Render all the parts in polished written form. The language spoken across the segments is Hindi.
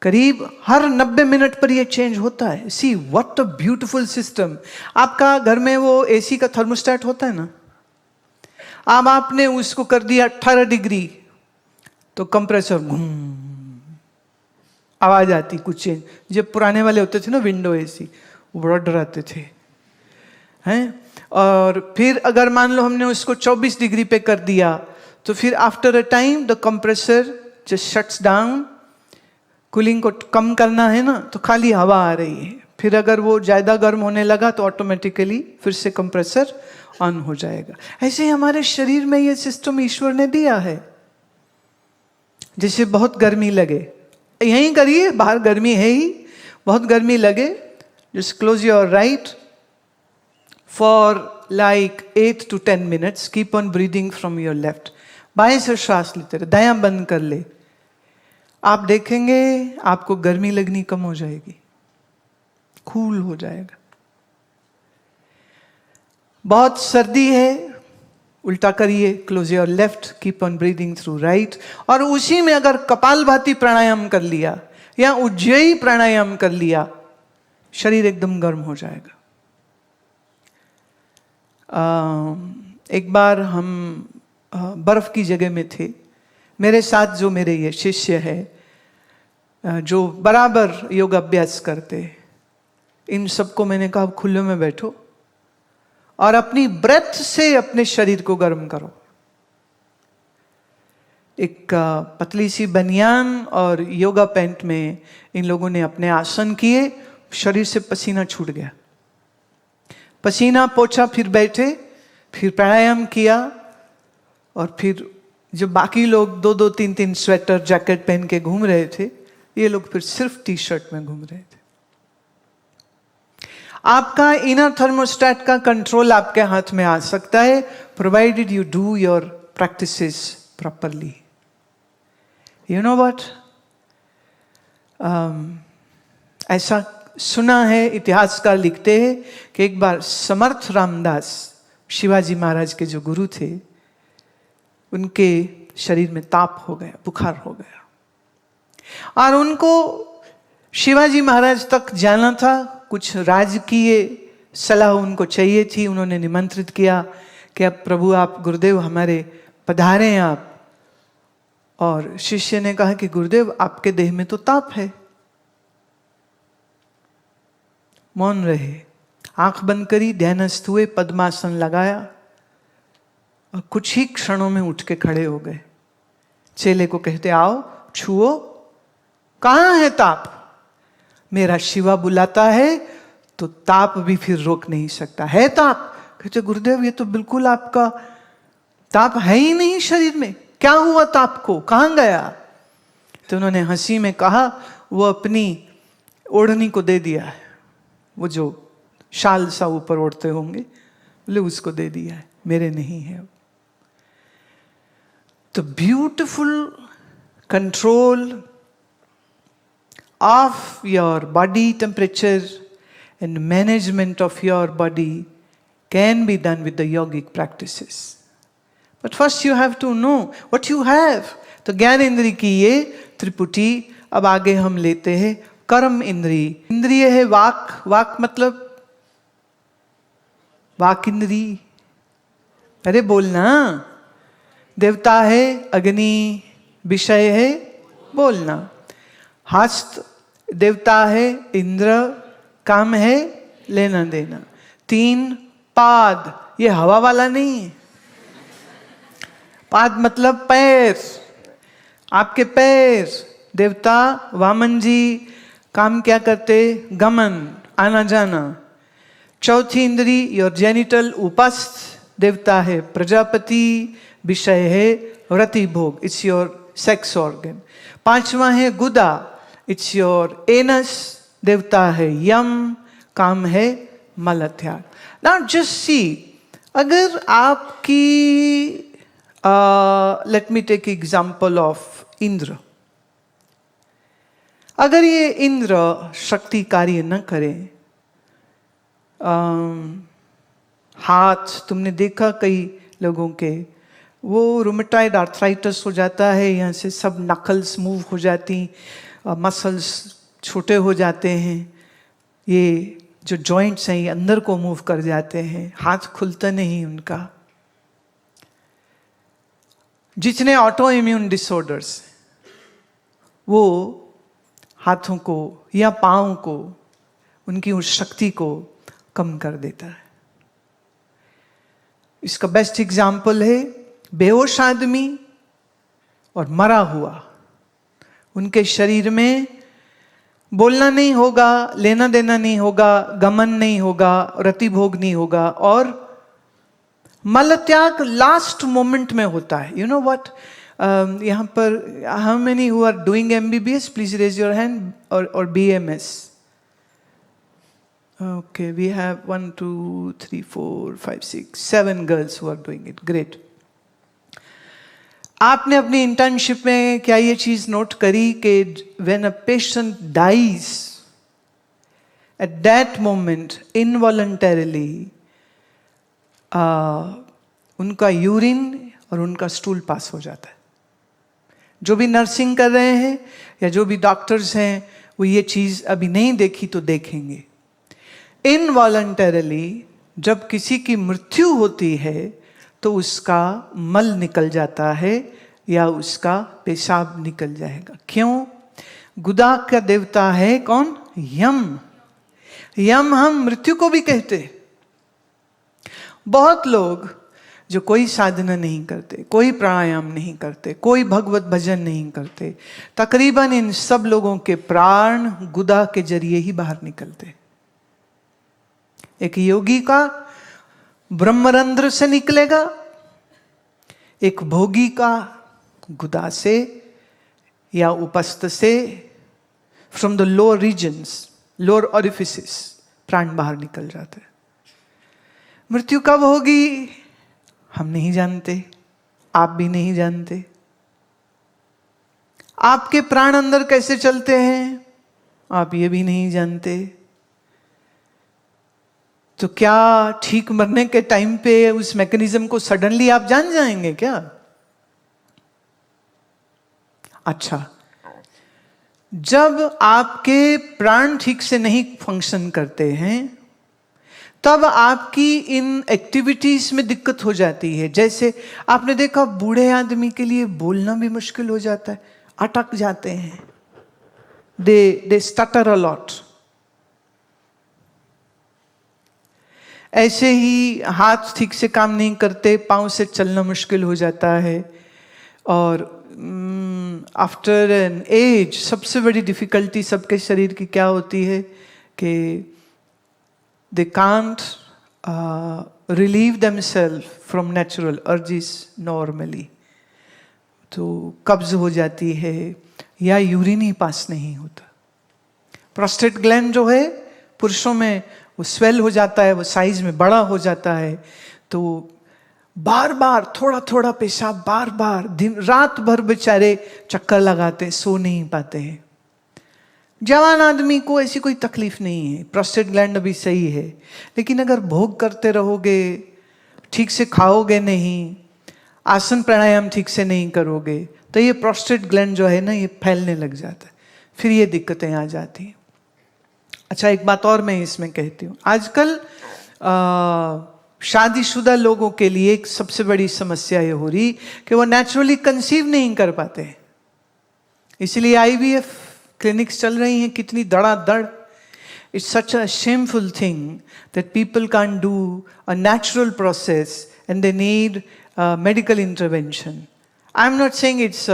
करीब हर 90 मिनट पर ये चेंज होता है। See what a beautiful system. आपका घर में वो एसी का थर्मोस्टेट होता है ना, अब आपने उसको कर दिया 18 डिग्री, तो कंप्रेसर घूम, आवाज आती कुछ चेंज। जब पुराने वाले होते थे ना विंडो एसी, वो बड़ा डराते थे हैं। और फिर अगर मान लो हमने उसको 24 डिग्री पे कर दिया, तो फिर after a time the compressor just shuts down. Cooling को कम करना है ना, तो खाली हवा आ रही है। फिर अगर वो ज़्यादा गर्म होने लगा तो ऑटोमेटिकली फिर से कंप्रेसर ऑन हो जाएगा। ऐसे ही हमारे शरीर में ये सिस्टम ईश्वर ने दिया है। जैसे बहुत गर्मी लगे, यहीं करिए, बाहर गर्मी है ही, बहुत गर्मी लगे, just close your right for like 8 to 10 minutes, keep on breathing from your left. बाएं से श्वास लेते रहे, दायां बंद कर ले। आप देखेंगे आपको गर्मी लगनी कम हो जाएगी, कूल हो जाएगा। बहुत सर्दी है, उल्टा करिए, close your left, keep on breathing through right. और उसी में अगर कपालभाति प्राणायाम कर लिया या उज्जयी प्राणायाम कर लिया, शरीर एकदम गर्म हो जाएगा। एक बार हम बर्फ की जगह में थे, मेरे साथ जो मेरे ये शिष्य है जो बराबर योग अभ्यास करते, इन सबको मैंने कहा खुले में बैठो और अपनी ब्रेथ से अपने शरीर को गर्म करो। एक पतली सी बनियान और योगा पैंट में इन लोगों ने अपने आसन किए, शरीर से पसीना छूट गया, पसीना पोंछा, फिर बैठे, फिर प्राणायाम किया। और फिर जो बाकी लोग 2-2, 3-3 स्वेटर जैकेट पहन के घूम रहे थे, ये लोग फिर सिर्फ टी शर्ट में घूम रहे थे। आपका इनर थर्मोस्टेट का कंट्रोल आपके हाथ में आ सकता है, provided you do your practices properly. You know what, ऐसा सुना है, इतिहासकार लिखते हैं कि एक बार समर्थ रामदास, शिवाजी महाराज के जो गुरु थे, उनके शरीर में ताप हो गया, बुखार हो गया, और उनको शिवाजी महाराज तक जाना था। कुछ राजकीय सलाह उनको चाहिए थी। उन्होंने निमंत्रित किया कि अब प्रभु आप, गुरुदेव हमारे पधारे हैं आप। और शिष्य ने कहा कि गुरुदेव आपके देह में तो ताप है। मौन रहे, आंख बंद करी, ध्यानस्थ हुए, पद्मासन लगाया और कुछ ही क्षणों में उठ के खड़े हो गए। चेले को कहते आओ छुओ, कहां है ताप? मेरा शिवा बुलाता है तो ताप भी फिर रोक नहीं सकता। है ताप? कहते गुरुदेव ये तो बिल्कुल आपका ताप है ही नहीं शरीर में, क्या हुआ ताप को, कहां गया? तो उन्होंने हंसी में कहा वो अपनी ओढ़नी को दे दिया है, वो जो शाल सा ऊपर ओढ़ते होंगे, बोले उसको दे दिया है, मेरे नहीं है। तो beautiful control of your body temperature and management of your body can be done with the yogic practices. But first you have to know what you have. तो ज्ञान इंद्री की ये त्रिपुटी। अब आगे हम लेते हैं कर्म इंद्री। इंद्रिय है वाक, वाक मतलब वाक इंद्री, अरे बोलना। देवता है अग्नि, विषय है बोलना। हस्त देवता है इंद्र, काम है लेना देना। 3 पाद, ये हवा वाला नहीं है। पाद मतलब पैर, आपके पैर। देवता वामन जी काम क्या करते? गमन, आना जाना। चौथी इंद्री योर जेनिटल, उपस्थ। देवता है प्रजापति, विषय है रति भोग, इट्स योर सेक्स ऑर्गन। 5वां है गुदा, इट्स योर एनस। देवता है यम, काम है मल त्याग। नाउ जस्ट सी, अगर आपकी let me take example of Indra. अगर ये इंद्र शक्ति कार्य न करे, हाथ तुमने देखा कई लोगों के, वो रूमेटॉइड आर्थराइटिस हो जाता है, यहाँ से सब नकल्स मूव हो जाती, मसल्स छोटे हो जाते हैं, ये जो जॉइंट्स हैं ये अंदर को मूव कर जाते हैं, हाथ खुलता नहीं उनका। जितने ऑटो इम्यून डिसऑर्डर्स वो हाथों को या पाँव को, उनकी उस शक्ति को कम कर देता है। इसका बेस्ट एग्जाम्पल है बेहोश आदमी और मरा हुआ। उनके शरीर में बोलना नहीं होगा, लेना देना नहीं होगा, गमन नहीं होगा, रतिभोग नहीं होगा, और मल त्याग लास्ट मोमेंट में होता है। यू नो व्हाट, यहाँ पर how many who are doing MBBS, please raise your hand, और BMS? Okay, we have 1, 2, 3, 4, 5, 6, 7 girls who are doing it. Great. आपने अपनी इंटर्नशिप में क्या ये चीज नोट करी कि when a patient dies, at that moment involuntarily उनका यूरिन और उनका स्टूल पास हो जाता है। जो भी नर्सिंग कर रहे हैं या जो भी डॉक्टर्स हैं वो ये चीज अभी नहीं देखी तो देखेंगे। इनवॉलंटरली जब किसी की मृत्यु होती है तो उसका मल निकल जाता है या उसका पेशाब निकल जाएगा। क्यों? गुदा का देवता है कौन? यम। यम हम मृत्यु को भी कहते। बहुत लोग जो कोई साधना नहीं करते, कोई प्राणायाम नहीं करते, कोई भगवत भजन नहीं करते, तकरीबन इन सब लोगों के प्राण गुदा के जरिए ही बाहर निकलते। एक योगी का ब्रह्मरंध्र से निकलेगा, एक भोगी का गुदा से या उपस्थ से, from the lower regions, lower orifices प्राण बाहर निकल जाते हैं। मृत्यु कब होगी हम नहीं जानते, आप भी नहीं जानते। आपके प्राण अंदर कैसे चलते हैं आप ये भी नहीं जानते। तो क्या ठीक मरने के टाइम पे उस मैकेनिज्म को सडनली आप जान जाएंगे क्या? अच्छा, जब आपके प्राण ठीक से नहीं फंक्शन करते हैं तब आपकी इन एक्टिविटीज में दिक्कत हो जाती है। जैसे आपने देखा बूढ़े आदमी के लिए बोलना भी मुश्किल हो जाता है, अटक जाते हैं, दे स्टटर अ लॉट। ऐसे ही हाथ ठीक से काम नहीं करते, पांव से चलना मुश्किल हो जाता है। और आफ्टर एन एज सबसे बड़ी डिफिकल्टी सबके शरीर की क्या होती है कि they can't relieve themselves from natural urges normally। तो कब्ज हो जाती है या यूरिन ही पास नहीं होता। प्रोस्टेट ग्लैंड जो है पुरुषों में वो स्वेल हो जाता है, वो साइज में बड़ा हो जाता है, तो बार बार थोड़ा थोड़ा पेशाब, बार बार दिन रात भर बेचारे चक्कर लगाते, सो नहीं पाते हैं। जवान आदमी को ऐसी कोई तकलीफ नहीं है, प्रोस्टेट ग्लैंड अभी सही है। लेकिन अगर भोग करते रहोगे, ठीक से खाओगे नहीं, आसन प्राणायाम ठीक से नहीं करोगे, तो ये प्रोस्टेट ग्लैंड जो है ना ये फैलने लग जाता है, फिर ये दिक्कतें आ जाती हैं। अच्छा, एक बात और मैं इसमें कहती हूँ, आजकल शादीशुदा लोगों के लिए एक सबसे बड़ी समस्या ये हो रही कि वो नेचुरली कंसीव नहीं कर पाते, इसलिए IVF क्लिनिक्स चल रही हैं कितनी धड़ाधड़। It's such a shameful thing that people can do a natural process and they need medical intervention. I am not saying it's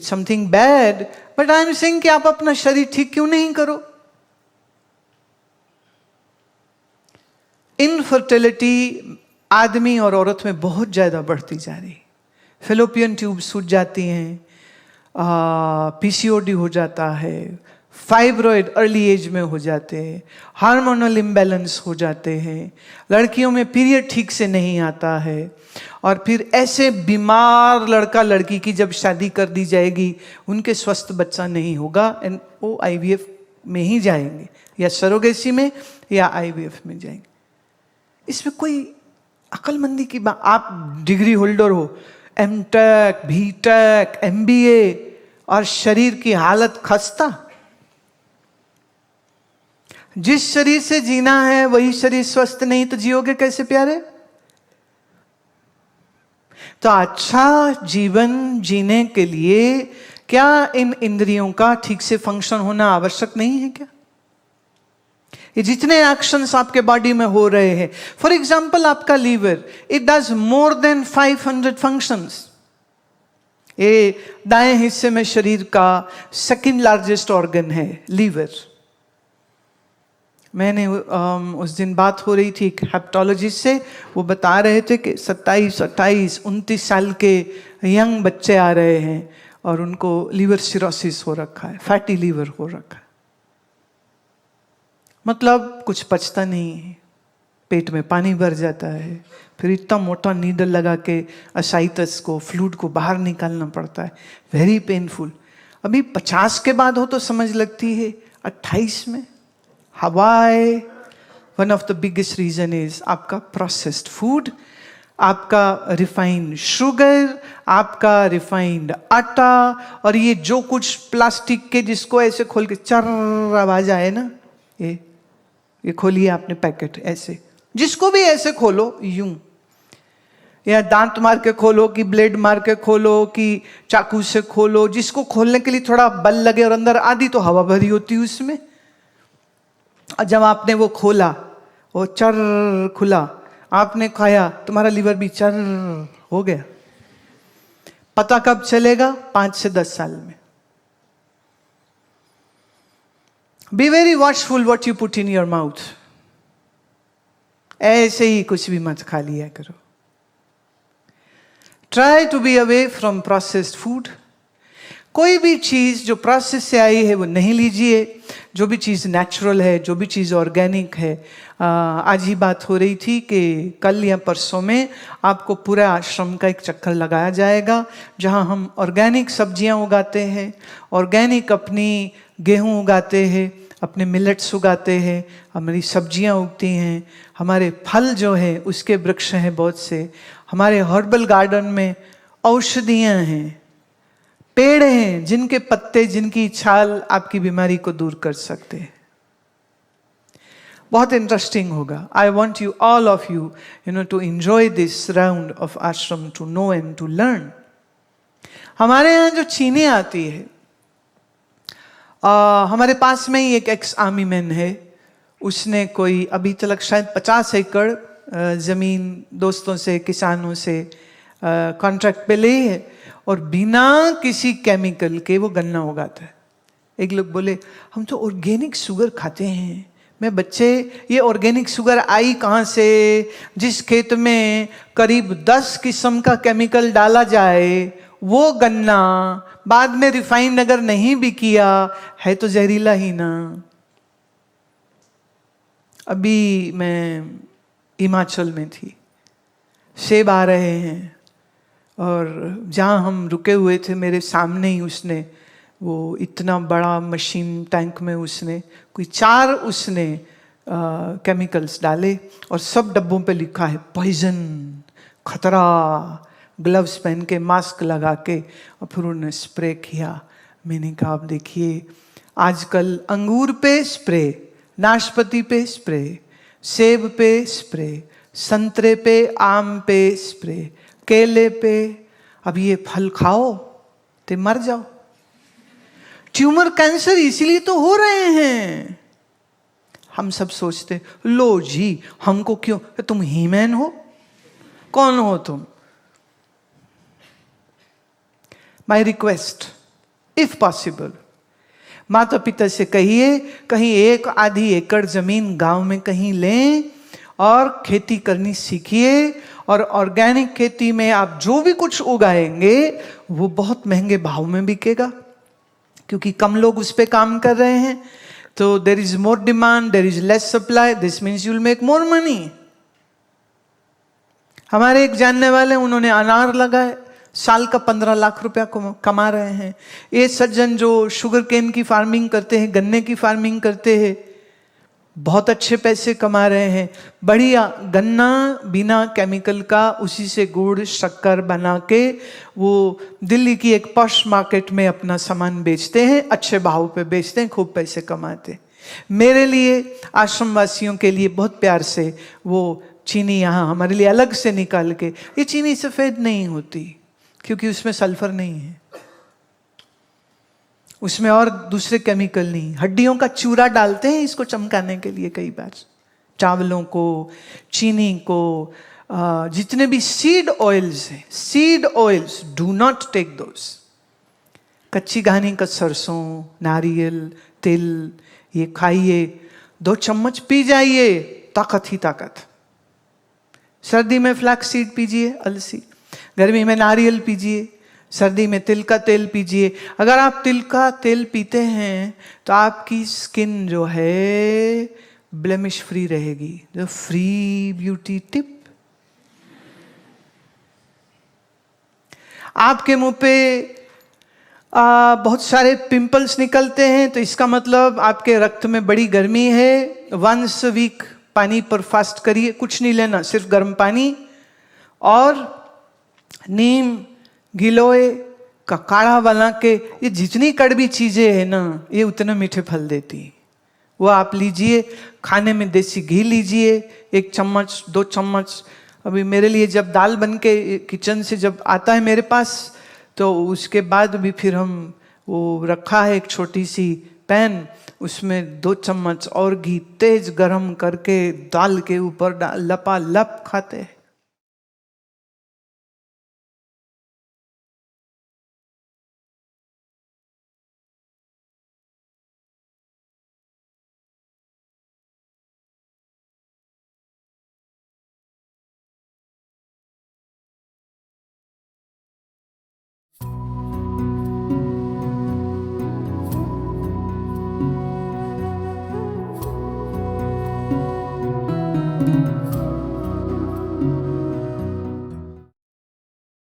something bad, but I am saying कि आप अपना शरीर ठीक क्यों नहीं करो। इनफर्टिलिटी आदमी और औरत में बहुत ज्यादा बढ़ती जा रही। फेलोपियन ट्यूब सूज जाती हैं, PCOD हो जाता है, फाइब्रॉइड अर्ली एज में हो जाते हैं, हार्मोनल इम्बैलेंस हो जाते हैं, लड़कियों में पीरियड ठीक से नहीं आता है, और फिर ऐसे बीमार लड़का लड़की की जब शादी कर दी जाएगी उनके स्वस्थ बच्चा नहीं होगा, एंड वो IVF में ही जाएंगे, या सरोगेसी में या IVF में जाएंगे। इसमें कोई अक्लमंदी की बात, आप डिग्री होल्डर हो, MTech, BTech, MBA, और शरीर की हालत खस्ता। जिस शरीर से जीना है वही शरीर स्वस्थ नहीं तो जियोगे कैसे प्यारे? तो अच्छा जीवन जीने के लिए क्या इन इंद्रियों का ठीक से फंक्शन होना आवश्यक नहीं है क्या? ये जितने एक्शंस आपके बॉडी में हो रहे हैं, फॉर एग्जाम्पल आपका liver, it does more than 500 functions. ये दाएं हिस्से में शरीर का सेकंड लार्जेस्ट ऑर्गन है लीवर। मैंने उस दिन बात हो रही थी एक हेप्टोलॉजिस्ट से, वो बता रहे थे कि 27, 28, 29 साल के यंग बच्चे आ रहे हैं और उनको लीवर सिरोसिस हो रखा है, फैटी लीवर हो रखा है। मतलब कुछ पचता नहीं है, पेट में पानी भर जाता है, फिर इतना मोटा नीडल लगा के असाइटस को, फ्लूइड को बाहर निकालना पड़ता है, वेरी पेनफुल। अभी 50 के बाद हो तो समझ लगती है, 28 में हवाए। One of the biggest reason is आपका प्रोसेस्ड फूड, आपका रिफाइंड शुगर, आपका रिफाइंड आटा, और ये जो कुछ प्लास्टिक के जिसको ऐसे खोल के चर्र आवाज आए ना, ये खोलिए आपने पैकेट, ऐसे जिसको भी ऐसे खोलो यूं, या दांत मार के खोलो कि ब्लेड मार के खोलो कि चाकू से खोलो, जिसको खोलने के लिए थोड़ा बल लगे और अंदर आधी तो हवा भरी होती है उसमें। और जब आपने वो खोला, वो चर खुला, आपने खाया, तुम्हारा लीवर भी चर हो गया। पता कब चलेगा? 5 से 10 साल में। Be very watchful what you put in your mouth. ऐसे ही कुछ भी मत खा लिया करो। Try to be away from processed food. कोई भी चीज जो प्रोसेस से आई है वो नहीं लीजिए। जो भी चीज नेचुरल है, जो भी चीज ऑर्गेनिक है, आज ही बात हो रही थी कि कल या परसों में आपको पूरा आश्रम का एक चक्कर लगाया जाएगा जहां हम ऑर्गेनिक सब्जियां उगाते हैं, ऑर्गेनिक अपनी गेहूं उगाते हैं, अपने मिलेट्स उगाते हैं, हमारी सब्जियां उगती हैं, हमारे फल जो है उसके वृक्ष हैं बहुत से, हमारे हर्बल गार्डन में औषधियां हैं, पेड़ हैं जिनके पत्ते, जिनकी छाल आपकी बीमारी को दूर कर सकते हैं। बहुत इंटरेस्टिंग होगा। I want you all of you to enjoy this round of ashram, to know and to learn. हमारे यहाँ जो चीनी आती है, हमारे पास में ही एक एक्स आर्मी मैन है, उसने कोई अभी तक शायद 50 एकड़ जमीन दोस्तों से, किसानों से कॉन्ट्रैक्ट पे ली है और बिना किसी केमिकल के वो गन्ना उगाता है। एक लोग बोले हम तो ऑर्गेनिक शुगर खाते हैं। मैं बच्चे, ये ऑर्गेनिक शुगर आई कहाँ से? जिस खेत में करीब 10 किस्म का केमिकल डाला जाए वो गन्ना बाद में रिफाइंड अगर नहीं भी किया है तो जहरीला ही ना। अभी मैं हिमाचल में थी, सेब आ रहे हैं और जहाँ हम रुके हुए थे मेरे सामने ही उसने वो इतना बड़ा मशीन टैंक में उसने कोई 4 उसने केमिकल्स डाले और सब डब्बों पे लिखा है पॉइजन, खतरा। ग्लव्स पहन के, मास्क लगा के, और फिर उन्होंने स्प्रे किया। मैंने कहा आप देखिए, आजकल अंगूर पे स्प्रे, नाशपाती पे स्प्रे, सेब पे स्प्रे, संतरे पे, आम पे स्प्रे, केले पे। अब ये फल खाओ तो मर जाओ। ट्यूमर, कैंसर इसीलिए तो हो रहे हैं। हम सब सोचते लो जी हमको क्यों, तुम हीमैन हो? कौन हो तुम? माई रिक्वेस्ट, इफ पॉसिबल, माता पिता से कहिए कहीं 1 आधी एकड़ जमीन गांव में कहीं लें और खेती करनी सीखिए। और ऑर्गेनिक खेती में आप जो भी कुछ उगाएंगे वो बहुत महंगे भाव में बिकेगा, क्योंकि कम लोग उस पर काम कर रहे हैं। तो there is more demand, there is less supply, this means you will make more money. हमारे एक जानने वाले, उन्होंने अनार लगाए, साल का 15 लाख रुपया कमा रहे हैं। ये सज्जन जो शुगर केन की फार्मिंग करते हैं, गन्ने की फार्मिंग करते हैं, बहुत अच्छे पैसे कमा रहे हैं। बढ़िया गन्ना बिना केमिकल का, उसी से गुड़ शक्कर बना के वो दिल्ली की एक पॉश मार्केट में अपना सामान बेचते हैं, अच्छे भाव पे बेचते हैं, खूब पैसे कमाते हैं। मेरे लिए, आश्रम वासियों के लिए बहुत प्यार से वो चीनी यहाँ हमारे लिए अलग से निकाल के, ये चीनी सफ़ेद नहीं होती क्योंकि उसमें सल्फर नहीं है, उसमें और दूसरे केमिकल नहीं। हड्डियों का चूरा डालते हैं इसको चमकाने के लिए कई बार, चावलों को, चीनी को, जितने भी सीड ऑयल्स हैं, seed oils do not take those. कच्ची घानी का सरसों, नारियल तिल, ये खाइए, 2 चम्मच पी जाइए, ताकत ही ताकत। सर्दी में फ्लैक्स सीड पीजिए, अलसी, गर्मी में नारियल पीजिए, सर्दी में तिल का तेल पीजिए। अगर आप तिल का तेल पीते हैं तो आपकी स्किन जो है ब्लेमिश फ्री रहेगी। जो फ्री ब्यूटी टिप, आपके मुंह पे बहुत सारे पिंपल्स निकलते हैं तो इसका मतलब आपके रक्त में बड़ी गर्मी है। वंस अ वीक पानी पर फास्ट करिए, कुछ नहीं लेना, सिर्फ गर्म पानी और नीम गिलोय का काढ़ा बना के। ये जितनी कड़वी चीजें हैं ना, ये उतने मीठे फल देती, वो आप लीजिए। खाने में देसी घी लीजिए, 1 चम्मच 2 चम्मच। अभी मेरे लिए जब दाल बन के किचन से जब आता है मेरे पास, तो उसके बाद भी फिर हम वो रखा है एक छोटी सी पैन, उसमें 2 चम्मच और घी तेज गरम करके दाल के ऊपर लपालप खाते हैं।